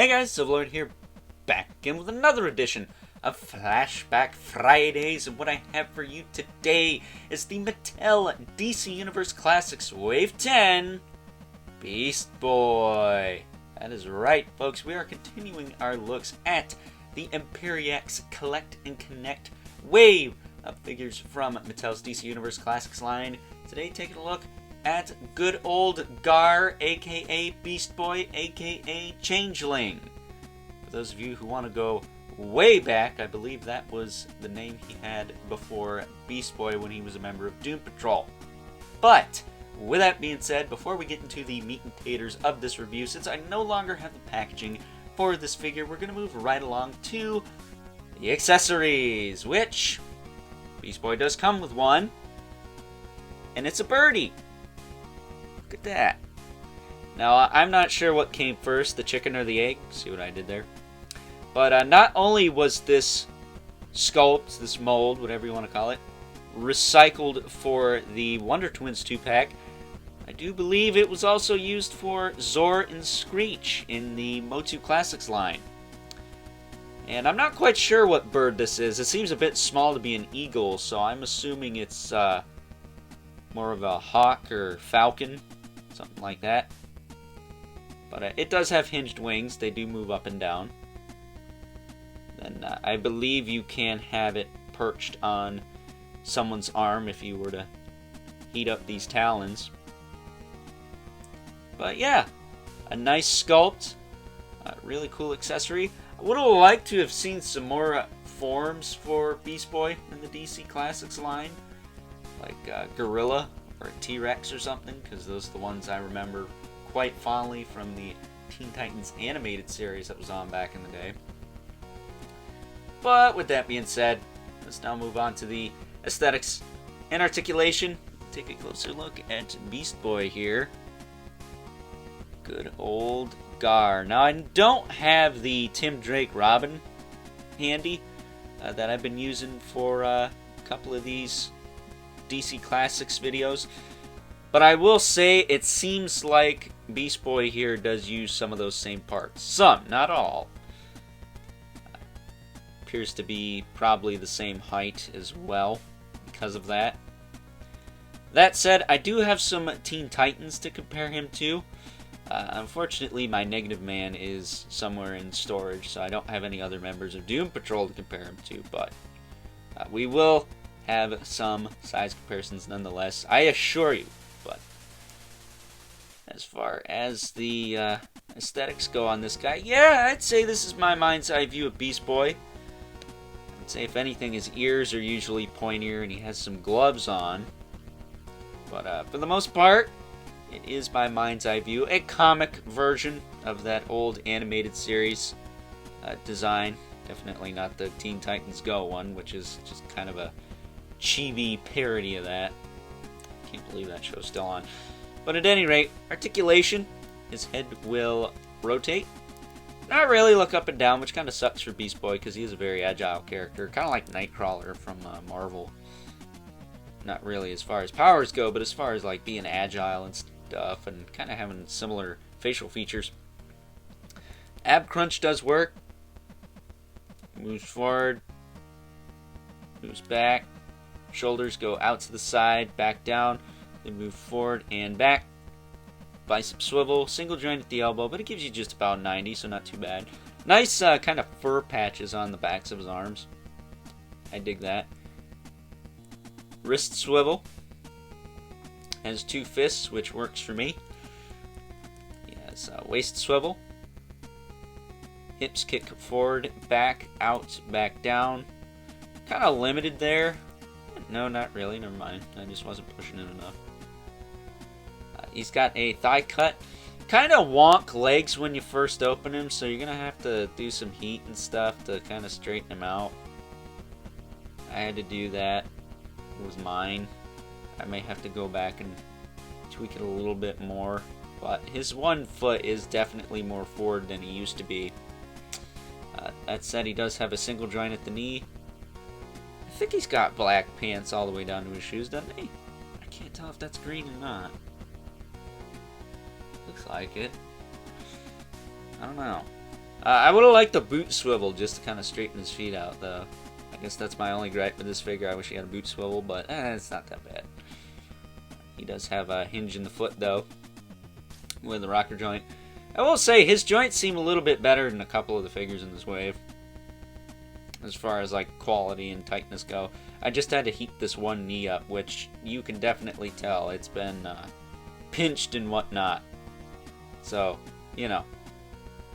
Hey guys, Silverlord here, back again with another edition of Flashback Fridays, and what I have for you today is the Mattel DC Universe Classics Wave 10 Beast Boy. That is right, folks, we are continuing our looks at the Imperiex Collect and Connect wave of figures from Mattel's DC Universe Classics line. Today, taking a look at good old Gar, aka Beast Boy, aka Changeling. For those of you who want to go way back, I believe that was the name he had before Beast Boy when he was a member of Doom Patrol. But with that being said, before we get into the meat and taters of this review, since I no longer have the packaging for this figure, we're going to move right along to the accessories, which Beast Boy does come with one, and it's a birdie. Look at that. Now, I'm not sure what came first, the chicken or the egg. See what I did there? But not only was this sculpt, this mold, whatever you want to call it, recycled for the Wonder Twins 2-pack, I do believe it was also used for Zor and Screech in the Motu Classics line. And I'm not quite sure what bird this is. It seems a bit small to be an eagle, so I'm assuming it's more of a hawk or falcon. Something like that. But it does have hinged wings. They do move up and down. Then I believe you can have it perched on someone's arm if you were to heat up these talons. But yeah, a nice sculpt. A really cool accessory. I would have liked to have seen some more forms for Beast Boy in the DC Classics line. Like Gorilla or a T-Rex or something, because those are the ones I remember quite fondly from the Teen Titans animated series that was on back in the day. But with that being said, let's now move on to the aesthetics and articulation. Take a closer look at Beast Boy here. Good old Gar. Now, I don't have the Tim Drake Robin handy that I've been using for a couple of these DC Classics videos, but I will say it seems like Beast Boy here does use some of those same parts. Some, not all. Appears to be probably the same height as well because of that. That said, I do have some Teen Titans to compare him to. Unfortunately, my Negative Man is somewhere in storage, so I don't have any other members of Doom Patrol to compare him to, but we will have some size comparisons nonetheless, I assure you. But as far as the aesthetics go on this guy, yeah, I'd say this is my mind's eye view of Beast Boy. I'd say if anything, his ears are usually pointier and he has some gloves on. But for the most part, it is my mind's eye view, a comic version of that old animated series design. Definitely not the Teen Titans Go one, which is just kind of a chibi parody of that. Can't believe that show's still on. But at any rate, articulation, his head will rotate. Not really look up and down, which kind of sucks for Beast Boy because he is a very agile character. Kind of like Nightcrawler from Marvel. Not really as far as powers go, but as far as like being agile and stuff and kind of having similar facial features. Ab crunch does work. Moves forward. Moves back. Shoulders go out to the side, back down, then move forward and back. Bicep swivel, single joint at the elbow, but it gives you just about 90, so not too bad. Nice kind of fur patches on the backs of his arms. I dig that. Wrist swivel. Has two fists, which works for me. He has waist swivel. Hips kick forward, back, out, back down. Kind of limited there. No, not really. Never mind. I just wasn't pushing it enough. He's got a thigh cut. Kind of wonk legs when you first open him, so you're going to have to do some heat and stuff to kind of straighten him out. I had to do that. It was mine. I may have to go back and tweak it a little bit more. But his one foot is definitely more forward than he used to be. That said, he does have a single joint at the knee. I think he's got black pants all the way down to his shoes, doesn't he? I can't tell if that's green or not. Looks like it. I don't know. I would have liked a boot swivel just to kind of straighten his feet out, though. I guess that's my only gripe with this figure. I wish he had a boot swivel, but it's not that bad. He does have a hinge in the foot, though, with the rocker joint. I will say his joints seem a little bit better than a couple of the figures in this wave, as far as like quality and tightness go. I just had to heat this one knee up, which you can definitely tell it's been pinched and whatnot. So, you know,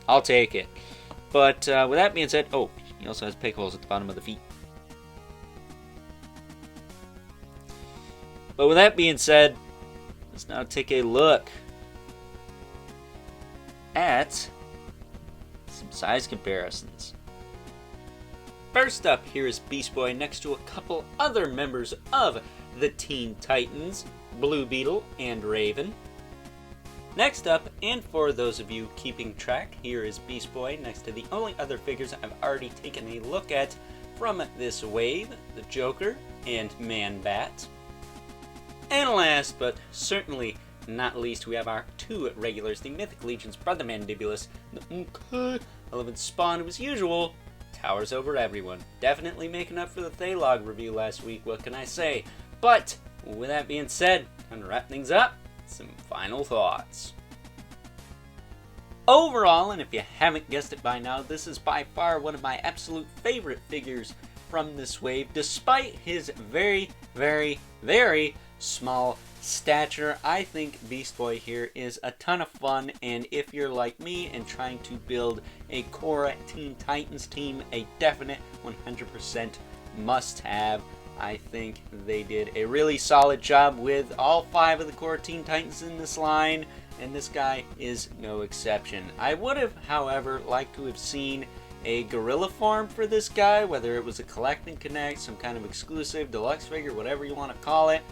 I'll take it. But with that being said, oh, he also has peg holes at the bottom of the feet. But with that being said, let's now take a look at some size comparisons. First up, here is Beast Boy next to a couple other members of the Teen Titans, Blue Beetle and Raven. Next up, and for those of you keeping track, here is Beast Boy next to the only other figures I've already taken a look at from this wave, the Joker and Man-Bat. And last, but certainly not least, we have our two regulars, the Mythic Legion's Brother Mandibulus, the 11th Spawn, who as usual, towers over everyone. Definitely making up for the Thaylog review last week, what can I say? But, with that being said, time to wrap things up, some final thoughts. Overall, and if you haven't guessed it by now, this is by far one of my absolute favorite figures from this wave, despite his very, very, very small stature. I think Beast Boy here is a ton of fun, and if you're like me and trying to build a core Teen Titans team, a definite 100% must-have. I think they did a really solid job with all 5 of the core Teen Titans in this line, and this guy is no exception. I would have, however, liked to have seen a gorilla form for this guy, whether it was a collect and connect, some kind of exclusive deluxe figure, whatever you want to call it.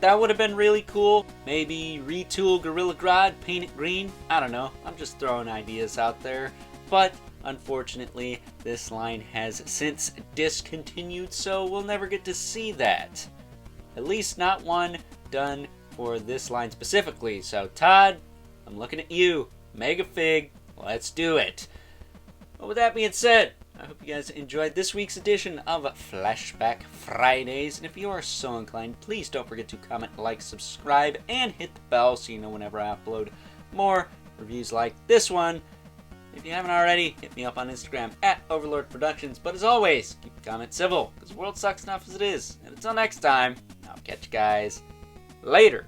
That would have been really cool. Maybe retool Gorilla Grodd, paint it green. I don't know. I'm just throwing ideas out there. But unfortunately, this line has since discontinued, so we'll never get to see that. At least not one done for this line specifically. So Todd, I'm looking at you. Mega Fig, let's do it. But with that being said, I hope you guys enjoyed this week's edition of Flashback Fridays. And if you are so inclined, please don't forget to comment, like, subscribe, and hit the bell so you know whenever I upload more reviews like this one. If you haven't already, hit me up on Instagram at Overlord Productions. But as always, keep the comments civil, because the world sucks enough as it is. And until next time, I'll catch you guys later.